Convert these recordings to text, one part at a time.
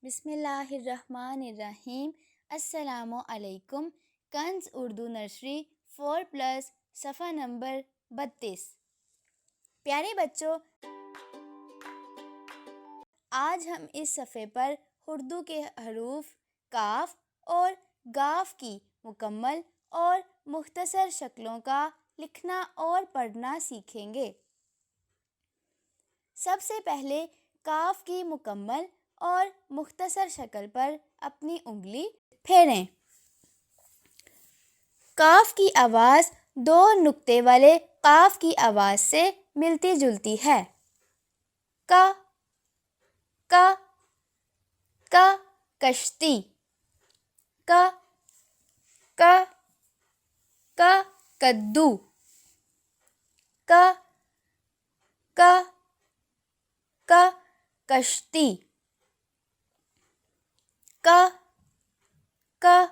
بسم اللہ الرحمن الرحیم۔ السلام علیکم۔ کنز اردو نرسری 4+ صفحہ نمبر 32۔ پیارے بچوں، آج ہم اس صفحے پر اردو کے حروف کاف اور گاف کی مکمل اور مختصر شکلوں کا لکھنا اور پڑھنا سیکھیں گے۔ سب سے پہلے کاف کی مکمل اور مختصر شکل پر اپنی انگلی پھیریں۔ کاف کی آواز دو نقطے والے قاف کی آواز سے ملتی جلتی ہے۔ کا کا کا کشتی، کا کا کا کدو، کا کا کا کشتی، کا کا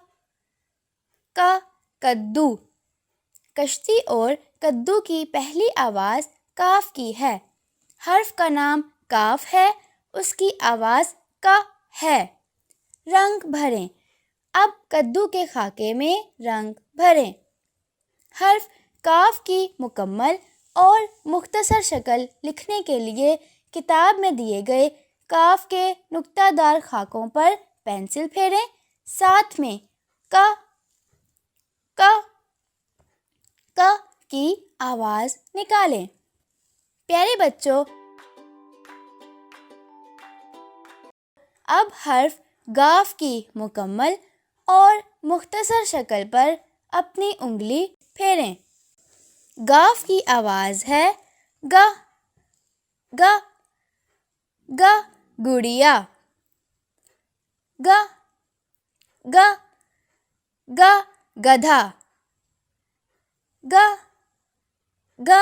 کا کدو۔ کشتی اور کدو کی پہلی آواز کاف کی ہے۔ حرف کا نام کاف ہے، اس کی آواز کا ہے۔ رنگ بھریں۔ اب کدو کے خاکے میں رنگ بھریں۔ حرف کاف کی مکمل اور مختصر شکل لکھنے کے لیے کتاب میں دیے گئے کاف کے نقطہ دار خاکوں پر پینسل پھیریں، ساتھ میں کا کا کی آواز نکالیں۔ پیارے بچوں، اب حرف گاف کی مکمل اور مختصر شکل پر اپنی انگلی پھیریں۔ گاف کی آواز ہے گا گا گا گڑیا، گا گا گا گدھا، گا گا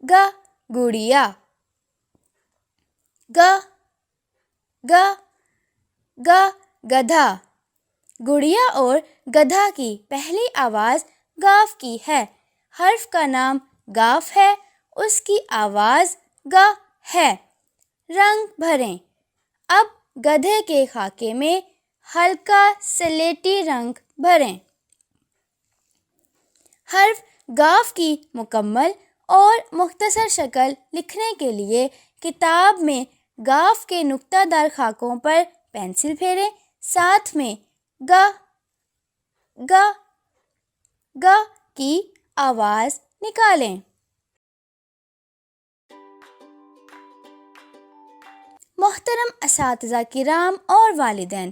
گا گڑیا، گا گا گا گدھا۔ گڑیا اور گدھا کی پہلی آواز گاف کی ہے۔ حرف کا نام گاف ہے، اس کی آواز گا ہے۔ رنگ بھریں۔ اب گدھے کے خاکے میں ہلکا سلیٹی رنگ بھریں۔ حرف گاف کی مکمل اور مختصر شکل لکھنے کے لیے کتاب میں گاف کے نقطہ دار خاکوں پر پینسل پھیریں، ساتھ میں گا گا گا کی آواز نکالیں۔ محترم اساتذہ کرام اور والدین،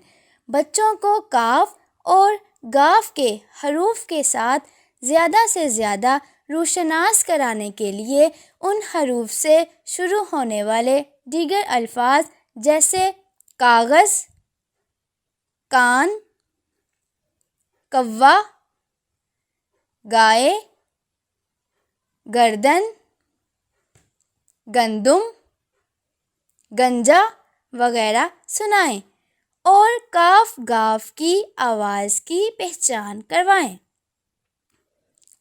بچوں کو کاف اور گاف کے حروف کے ساتھ زیادہ سے زیادہ روشناس کرانے کے لیے ان حروف سے شروع ہونے والے دیگر الفاظ جیسے کاغذ، کان، کوا، گائے، گردن، گندم، گنجا وغیرہ سنائیں اور کاف گاف کی آواز کی پہچان کروائیں۔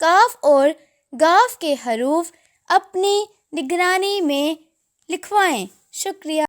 کاف اور گاف کے حروف اپنی نگرانی میں لکھوائیں۔ شکریہ۔